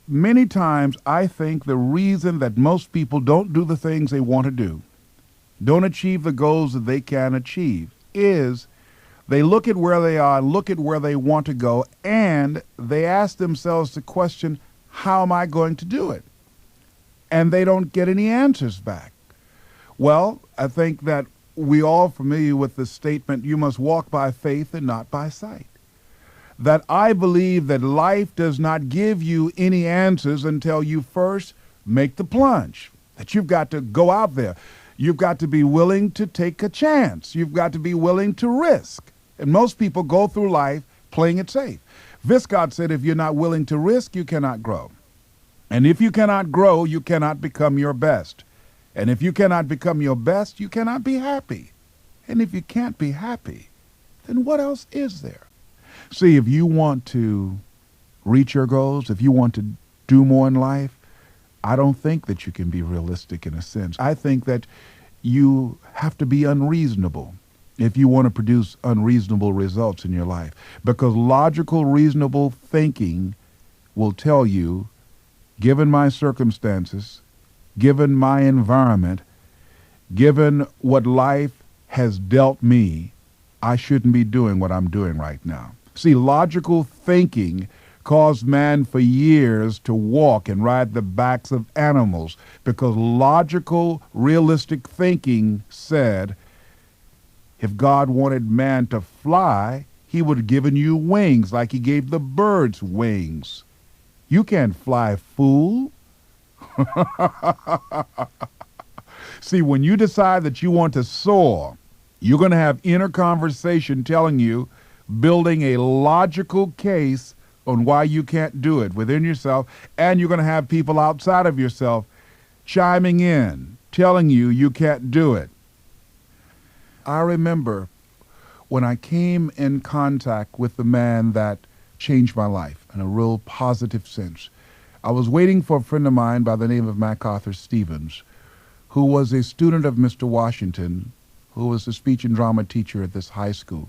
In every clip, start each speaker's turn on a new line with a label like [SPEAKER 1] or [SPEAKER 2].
[SPEAKER 1] many times I think the reason that most people don't do the things they want to do, don't achieve the goals that they can achieve, is they look at where they are, look at where they want to go, and they ask themselves the question, how am I going to do it? And they don't get any answers back. Well, I think that we all familiar with the statement, you must walk by faith and not by sight. That I believe that life does not give you any answers until you first make the plunge. That you've got to go out there. You've got to be willing to take a chance. You've got to be willing to risk. And most people go through life playing it safe. Viscott said, if you're not willing to risk, you cannot grow. And if you cannot grow, you cannot become your best. And if you cannot become your best, you cannot be happy. And if you can't be happy, then what else is there? See, if you want to reach your goals, if you want to do more in life, I don't think that you can be realistic in a sense. I think that you have to be unreasonable if you want to produce unreasonable results in your life. Because logical, reasonable thinking will tell you, given my circumstances, given my environment, given what life has dealt me, I shouldn't be doing what I'm doing right now. See, logical thinking caused man for years to walk and ride the backs of animals because logical, realistic thinking said, if God wanted man to fly, he would have given you wings like he gave the birds wings. You can't fly, fool. See, when you decide that you want to soar, you're going to have inner conversation telling you, building a logical case on why you can't do it within yourself, and you're going to have people outside of yourself chiming in, telling you you can't do it. I remember when I came in contact with the man that changed my life in a real positive sense. I was waiting for a friend of mine by the name of MacArthur Stevens, who was a student of Mr. Washington, who was a speech and drama teacher at this high school.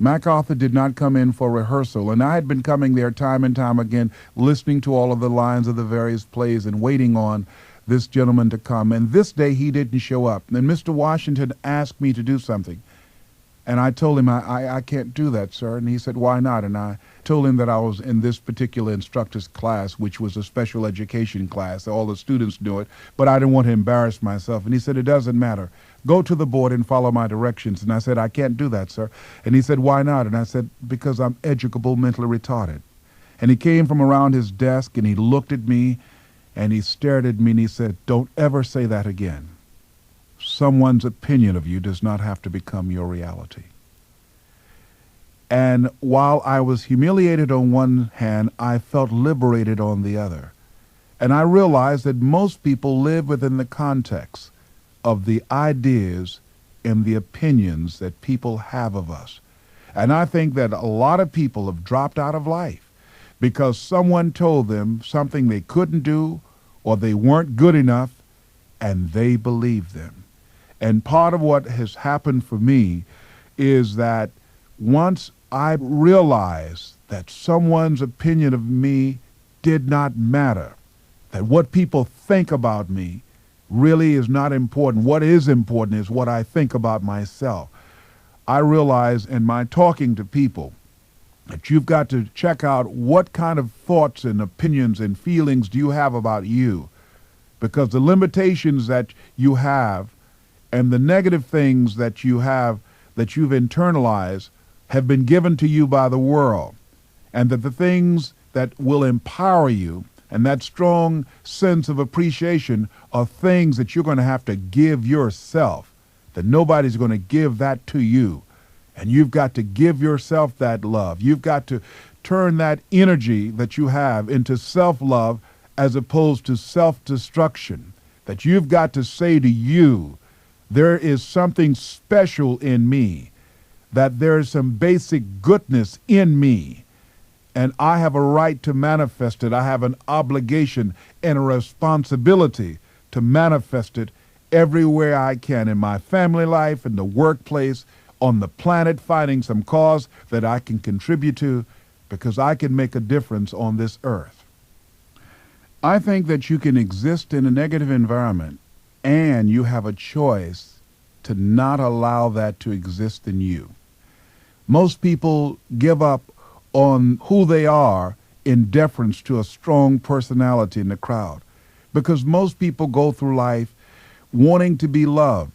[SPEAKER 1] MacArthur did not come in for rehearsal, and I had been coming there time and time again, listening to all of the lines of the various plays and waiting on this gentleman to come. And this day he didn't show up. And Mr. Washington asked me to do something. And I told him, I can't do that, sir. And he said, why not? And I told him that I was in this particular instructor's class, which was a special education class. All the students knew it, but I didn't want to embarrass myself. And he said, it doesn't matter. Go to the board and follow my directions. And I said, I can't do that, sir. And he said, why not? And I said, because I'm educable, mentally retarded. And he came from around his desk and he looked at me and he stared at me and he said, don't ever say that again. Someone's opinion of you does not have to become your reality. And while I was humiliated on one hand, I felt liberated on the other. And I realized that most people live within the context of the ideas and the opinions that people have of us. And I think that a lot of people have dropped out of life because someone told them something they couldn't do or they weren't good enough, and they believed them. And part of what has happened for me is that once I realized that someone's opinion of me did not matter, that what people think about me really is not important. What is important is what I think about myself. I realize in my talking to people that you've got to check out what kind of thoughts and opinions and feelings do you have about you, because the limitations that you have and the negative things that you have, that you've internalized, have been given to you by the world, and that the things that will empower you and that strong sense of appreciation are things that you're going to have to give yourself, that nobody's going to give that to you. And you've got to give yourself that love. You've got to turn that energy that you have into self-love as opposed to self-destruction. That you've got to say to you, there is something special in me, that there is some basic goodness in me, and I have a right to manifest it. I have an obligation and a responsibility to manifest it everywhere I can, in my family life, in the workplace, on the planet, finding some cause that I can contribute to, because I can make a difference on this earth. I think that you can exist in a negative environment and you have a choice to not allow that to exist in you. Most people give up on who they are in deference to a strong personality in the crowd because most people go through life wanting to be loved,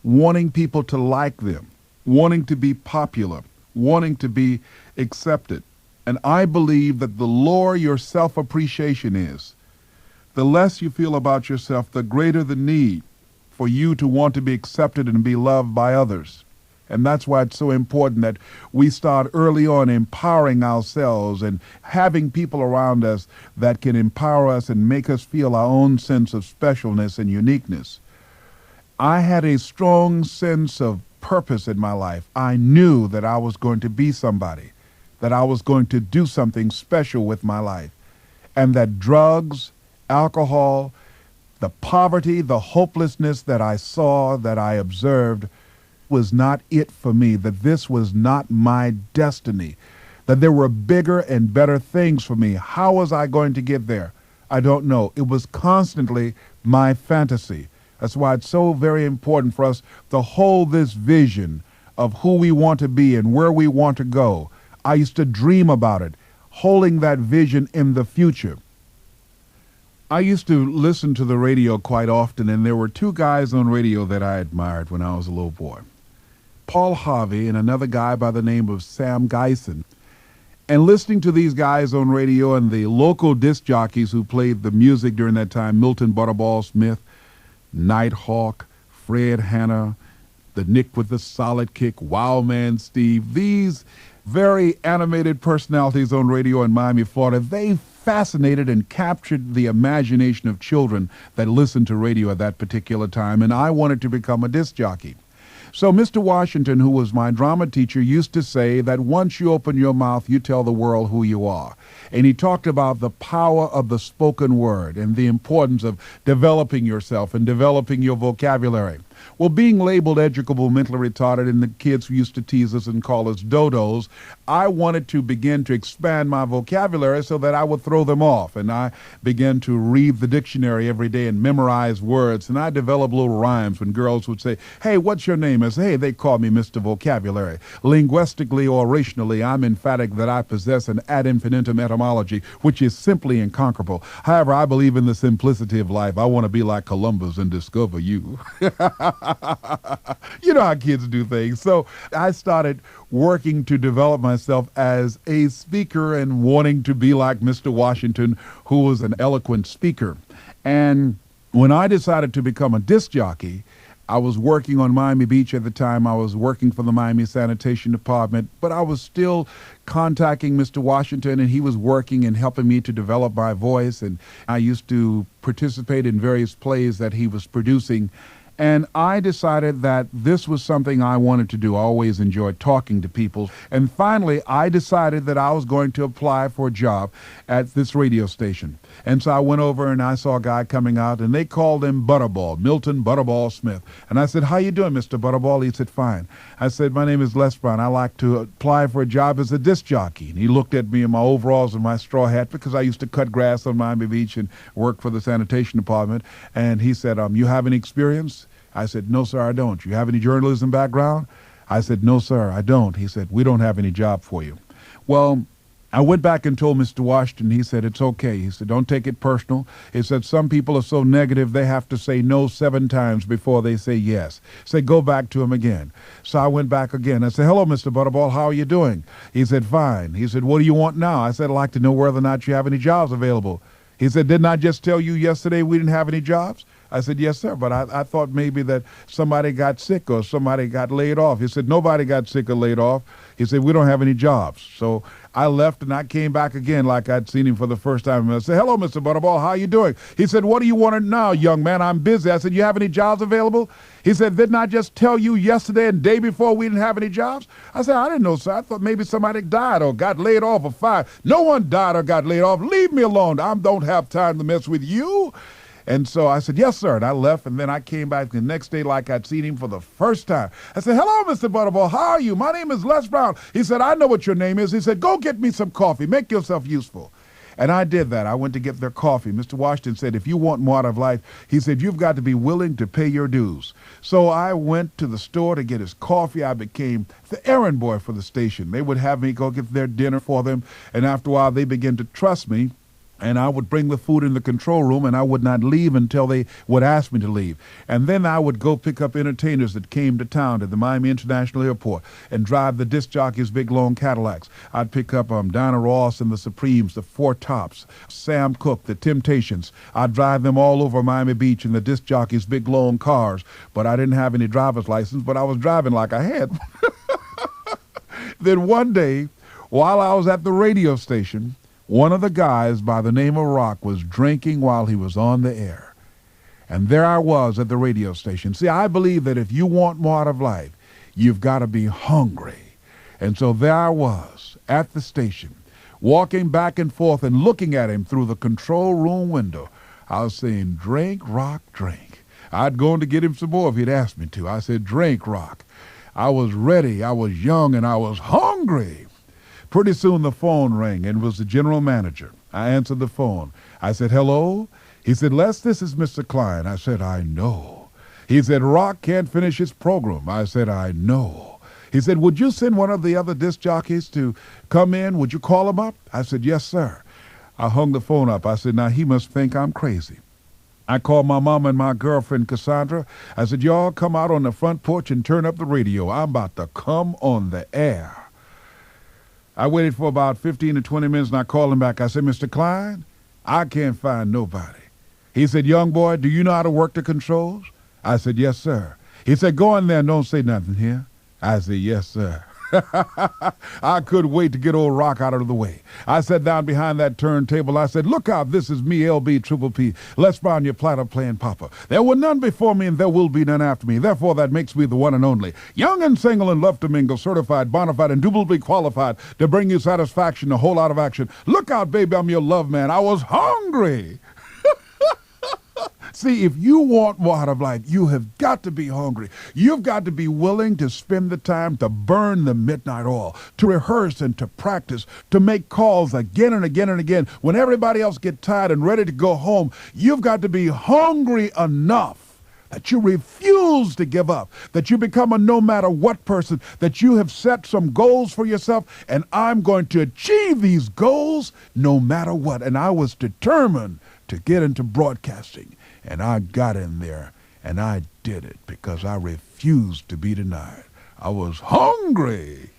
[SPEAKER 1] wanting people to like them, wanting to be popular, wanting to be accepted. And I believe that the lower your self-appreciation is, the less you feel about yourself, the greater the need for you to want to be accepted and be loved by others. And that's why it's so important that we start early on empowering ourselves and having people around us that can empower us and make us feel our own sense of specialness and uniqueness. I had a strong sense of purpose in my life. I knew that I was going to be somebody, that I was going to do something special with my life, and that drugs, alcohol, the poverty, the hopelessness that I saw, that I observed, was not it for me, that this was not my destiny, that there were bigger and better things for me. How was I going to get there? I don't know. It was constantly my fantasy. That's why it's so very important for us to hold this vision of who we want to be and where we want to go. I used to dream about it, holding that vision in the future. I used to listen to the radio quite often, and there were two guys on radio that I admired when I was a little boy. Paul Harvey and another guy by the name of Sam Geisen. And listening to these guys on radio and the local disc jockeys who played the music during that time, Milton Butterball Smith, Nighthawk, Fred Hanna, the Nick with the Solid Kick, Wildman Steve, these very animated personalities on radio in Miami, Florida, they fascinated and captured the imagination of children that listened to radio at that particular time, and I wanted to become a disc jockey. So Mr. Washington, who was my drama teacher, used to say that once you open your mouth, you tell the world who you are. And he talked about the power of the spoken word and the importance of developing yourself and developing your vocabulary. Well, being labeled educable, mentally retarded, and the kids who used to tease us and call us dodos, I wanted to begin to expand my vocabulary so that I would throw them off. And I began to read the dictionary every day and memorize words. And I developed little rhymes when girls would say, "Hey, what's your name?" I say, "Hey, they call me Mr. Vocabulary." Linguistically or rationally, I'm emphatic that I possess an ad infinitum etymology, which is simply incomparable. However, I believe in the simplicity of life. I want to be like Columbus and discover you. You know how kids do things. So I started working to develop myself as a speaker and wanting to be like Mr. Washington, who was an eloquent speaker. And when I decided to become a disc jockey, I was working on Miami Beach at the time. I was working for the Miami Sanitation Department, but I was still contacting Mr. Washington, and he was working and helping me to develop my voice. And I used to participate in various plays that he was producing. And I decided that this was something I wanted to do. I always enjoyed talking to people. And finally, I decided that I was going to apply for a job at this radio station. And so I went over and I saw a guy coming out, and they called him Butterball, Milton Butterball Smith. And I said, "How you doing, Mr. Butterball?" He said, "Fine." I said, "My name is Les Brown. I like to apply for a job as a disc jockey." And he looked at me in my overalls and my straw hat, because I used to cut grass on Miami Beach and work for the sanitation department. And he said, "You have any experience?" I said, "No, sir, I don't." "You have any journalism background?" I said, "No, sir, I don't." He said, "We don't have any job for you." Well, I went back and told Mr. Washington. He said, "It's okay." He said, "Don't take it personal." He said, "Some people are so negative they have to say no 7 times before they say yes." Say, "Go back to him again." So I went back again. I said, "Hello, Mr. Butterball, how are you doing?" He said, "Fine." He said, "What do you want now?" I said, "I'd like to know whether or not you have any jobs available." He said, "Didn't I just tell you yesterday we didn't have any jobs?" I said, "Yes, sir, but I thought maybe that somebody got sick or somebody got laid off." He said, "Nobody got sick or laid off." He said, "We don't have any jobs." So I left and I came back again like I'd seen him for the first time. And I said, "Hello, Mr. Butterball, how you doing?" He said, "What do you want now, young man? I'm busy." I said, "You have any jobs available?" He said, "Didn't I just tell you yesterday and day before we didn't have any jobs?" I said, "I didn't know, sir. I thought maybe somebody died or got laid off or fired." "No one died or got laid off. Leave me alone. I don't have time to mess with you." And so I said, "Yes, sir." And I left, and then I came back the next day like I'd seen him for the first time. I said, "Hello, Mr. Butterball. How are you? My name is Les Brown." He said, "I know what your name is." He said, "Go get me some coffee. Make yourself useful." And I did that. I went to get their coffee. Mr. Washington said, if you want more out of life, he said, you've got to be willing to pay your dues. So I went to the store to get his coffee. I became the errand boy for the station. They would have me go get their dinner for them. And after a while, they began to trust me. And I would bring the food in the control room, and I would not leave until they would ask me to leave. And then I would go pick up entertainers that came to town at the Miami International Airport and drive the disc jockeys' big, long Cadillacs. I'd pick up Diana Ross and the Supremes, the Four Tops, Sam Cooke, the Temptations. I'd drive them all over Miami Beach in the disc jockeys' big, long cars. But I didn't have any driver's license, but I was driving like I had. Then one day, while I was at the radio station, one of the guys by the name of Rock was drinking while he was on the air. And there I was at the radio station. See, I believe that if you want more out of life, you've got to be hungry. And so there I was at the station, walking back and forth and looking at him through the control room window. I was saying, drink, Rock, drink. I'd go in to get him some more if he'd asked me to. I said, drink, Rock. I was ready, I was young, and I was hungry. Pretty soon the phone rang, and it was the general manager. I answered the phone. I said, hello? He said, Les, this is Mr. Klein. I said, I know. He said, Rock can't finish his program. I said, I know. He said, would you send one of the other disc jockeys to come in? Would you call him up? I said, yes, sir. I hung the phone up. I said, now he must think I'm crazy. I called my mom and my girlfriend, Cassandra. I said, y'all come out on the front porch and turn up the radio. I'm about to come on the air. I waited for about 15 to 20 minutes, and I called him back. I said, Mr. Klein, I can't find nobody. He said, young boy, do you know how to work the controls? I said, yes, sir. He said, go in there and don't say nothing here. I said, yes, sir. I couldn't wait to get old Rock out of the way. I sat down behind that turntable. I said, look out, this is me, LB Triple P. Les Brown, your platter playing papa. There were none before me, and there will be none after me. Therefore, that makes me the one and only. Young and single and love to mingle, certified, bona fide, indubitably qualified to bring you satisfaction, a whole lot of action. Look out, baby, I'm your love man. I was hungry. See, if you want more out of life, you have got to be hungry. You've got to be willing to spend the time to burn the midnight oil, to rehearse and to practice, to make calls again and again and again. When everybody else gets tired and ready to go home, you've got to be hungry enough that you refuse to give up, that you become a no matter what person, that you have set some goals for yourself, and I'm going to achieve these goals no matter what. And I was determined to get into broadcasting. And I got in there, and I did it because I refused to be denied. I was hungry.